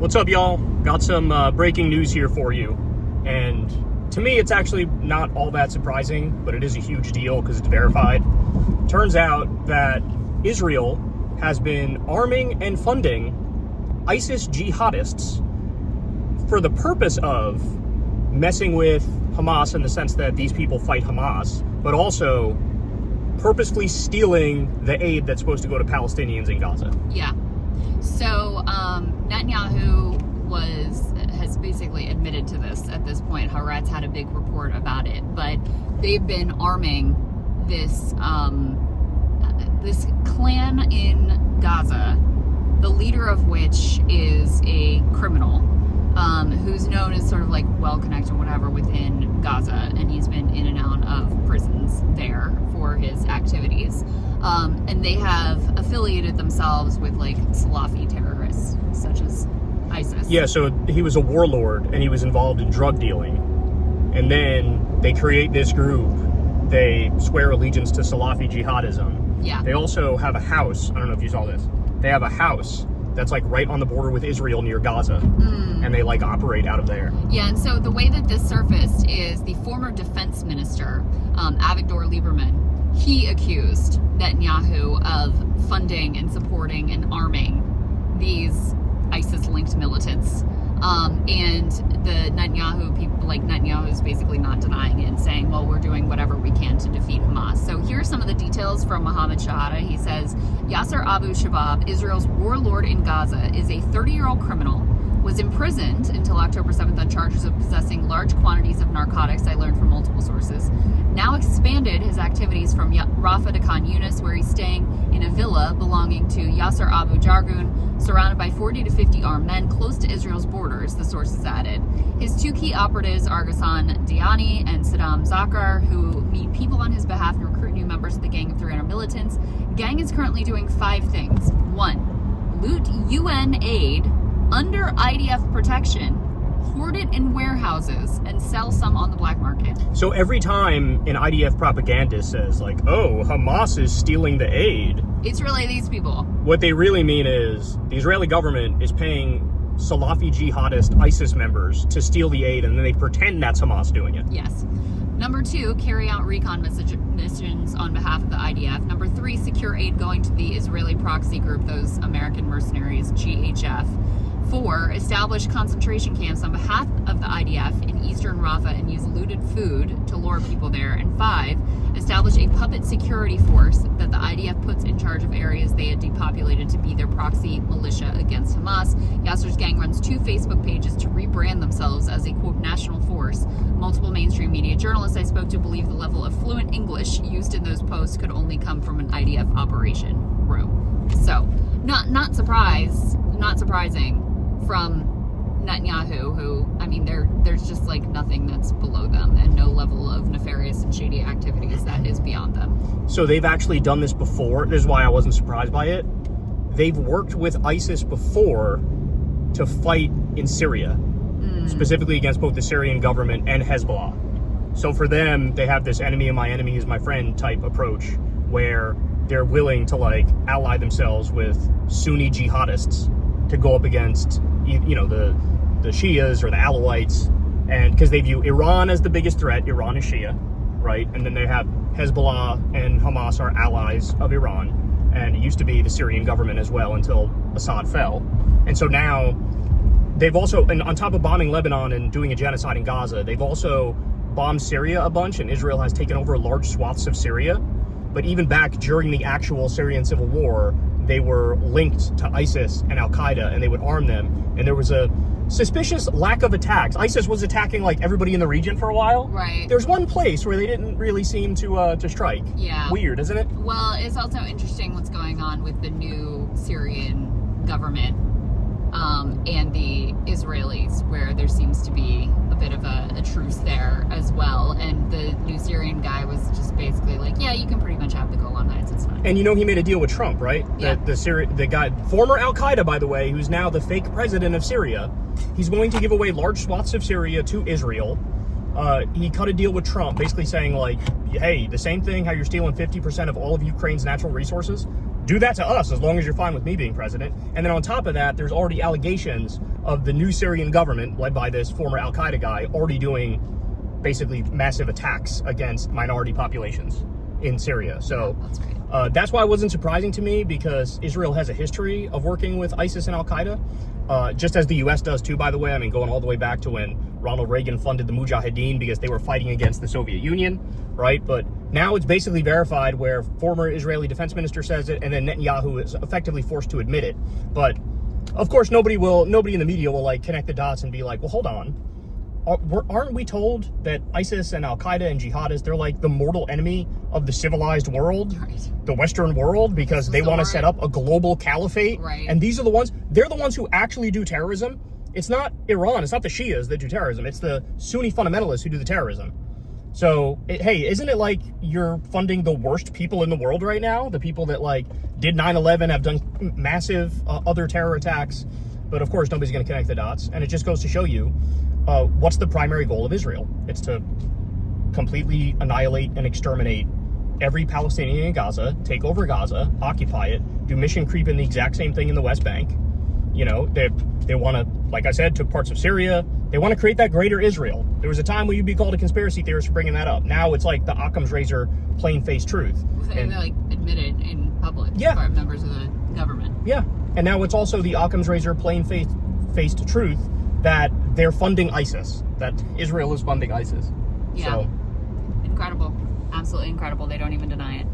What's up, y'all? Got some breaking news here for you. And to me, it's actually not all that surprising, but it is a huge deal because it's verified. Turns out that Israel has been arming and funding ISIS jihadists for the purpose of messing with Hamas in the sense that these people fight Hamas, but also purposefully stealing the aid that's supposed to go to Palestinians in Gaza. Yeah. So Netanyahu has basically admitted to this at this point. Haaretz had a big report about it, but they've been arming this this clan in Gaza, the leader of which is a criminal who's known as sort of like well-connected, whatever, within Gaza, and he's been in and out of prisons there for his activities. And they have affiliated themselves with like Salafi terrorists, such as ISIS. Yeah, so he was a warlord and he was involved in drug dealing. And then they create this group. They swear allegiance to Salafi jihadism. Yeah. They also have a house. I don't know if you saw this. They have a house that's like right on the border with Israel near Gaza. And they like operate out of there. Yeah, and so the way that this surfaced is the former defense minister, Avigdor Lieberman, he accused Netanyahu of funding and supporting and arming these ISIS-linked militants. And the Netanyahu people, like Netanyahu is basically not denying it and saying, well, we're doing whatever we can to defeat Hamas. So here are some of the details from Mohammed Shahada. He says, Yasser Abu Shabab, Israel's warlord in Gaza, is a 30-year-old criminal, was imprisoned until October 7th on charges of possessing large quantities of narcotics, I learned from multiple sources. Now expanded his activities from Rafah to Khan Yunis, where he's staying in a villa belonging to Yasser Abu Jargun, surrounded by 40 to 50 armed men close to Israel's borders, the sources added. His two key operatives are Ghassan Diani and Saddam Zakar, who meet people on his behalf and recruit new members of the Gang of 300 militants. Gang is currently doing 5 things. 1. Loot UN aid under IDF protection, hoard it in warehouses, and sell some on the black market. So every time an IDF propagandist says like, oh, Hamas is stealing the aid, it's really these people. What they really mean is the Israeli government is paying Salafi jihadist ISIS members to steal the aid, and then they pretend that's Hamas doing it. Yes. Number 2, carry out recon missions on behalf of the IDF. Number 3, secure aid going to the Israeli proxy group, those American mercenaries, GHF. 4, establish concentration camps on behalf of the IDF in eastern Rafah and use looted food to lure people there. And 5, establish a puppet security force that the IDF puts in charge of areas they had depopulated to be their proxy militia against Hamas. Yasser's gang runs 2 Facebook pages to rebrand themselves as a, quote, national force. Multiple mainstream media journalists I spoke to believe the level of fluent English used in those posts could only come from an IDF operation room. So, not surprising from Netanyahu, who, I mean, there's just like nothing that's below them and no level of nefarious and shady activities that is beyond them. So they've actually done this before. This is why I wasn't surprised by it. They've worked with ISIS before to fight in Syria, specifically against both the Syrian government and Hezbollah. So for them, they have this enemy of my enemy is my friend type approach where they're willing to like ally themselves with Sunni jihadists to go up against, you know, the Shias or the Alawites, and because they view Iran as the biggest threat. Iran is Shia, right? And then they have Hezbollah and Hamas are allies of Iran, and it used to be the Syrian government as well until Assad fell. And so now they've also, and on top of bombing Lebanon and doing a genocide in Gaza, they've also bombed Syria a bunch, and Israel has taken over large swaths of Syria. But even back during the actual Syrian civil war, they were linked to ISIS and Al-Qaeda, and they would arm them. And there was a suspicious lack of attacks. ISIS was attacking like everybody in the region for a while. Right. There's one place where they didn't really seem to strike. Yeah. Weird, isn't it? Well, it's also interesting what's going on with the new Syrian government and the Israelis, where there seems to be a bit of a truce there as well. And the new Syrian guy was just basically like, yeah, you can pretty much have the Golan Heights, it's fine. And you know he made a deal with Trump, right? Yeah. The guy, former Al-Qaeda, by the way, who's now the fake president of Syria, he's going to give away large swaths of Syria to Israel. He cut a deal with Trump, basically saying like, hey, the same thing, how you're stealing 50% of all of Ukraine's natural resources, do that to us as long as you're fine with me being president. And then on top of that, there's already allegations of the new Syrian government, led by this former Al-Qaeda guy, already doing basically massive attacks against minority populations in Syria. So That's great. that's why it wasn't surprising to me, because Israel has a history of working with ISIS and Al-Qaeda, just as the U.S. does too, by the way. I mean, going all the way back to when Ronald Reagan funded the Mujahideen because they were fighting against the Soviet Union, right? But now it's basically verified, where former Israeli defense minister says it, and then Netanyahu is effectively forced to admit it. But of course, nobody in the media will like connect the dots and be like, well, hold on. Aren't we told that ISIS and Al-Qaeda and jihadists, they're like the mortal enemy of the civilized world, Right. the Western world, because they want to set up a global caliphate? Right. And these are they're the ones who actually do terrorism. It's not Iran, it's not the Shias that do terrorism, it's the Sunni fundamentalists who do the terrorism. So, hey, isn't it like you're funding the worst people in the world right now? The people that like did 9/11, have done massive other terror attacks. But of course, nobody's going to connect the dots. And it just goes to show you, what's the primary goal of Israel? It's to completely annihilate and exterminate every Palestinian in Gaza, take over Gaza, occupy it, do mission creep in the exact same thing in the West Bank. You know, they want to, like I said, took parts of Syria. They want to create that greater Israel. There was a time when you'd be called a conspiracy theorist for bringing that up. Now it's like the Occam's razor, plain-faced truth. And they're like admitted in public by members of the government. Yeah, and now it's also the Occam's razor, plain-faced truth that they're funding ISIS, that Israel is funding ISIS. Yeah. So, incredible. Absolutely incredible. They don't even deny it.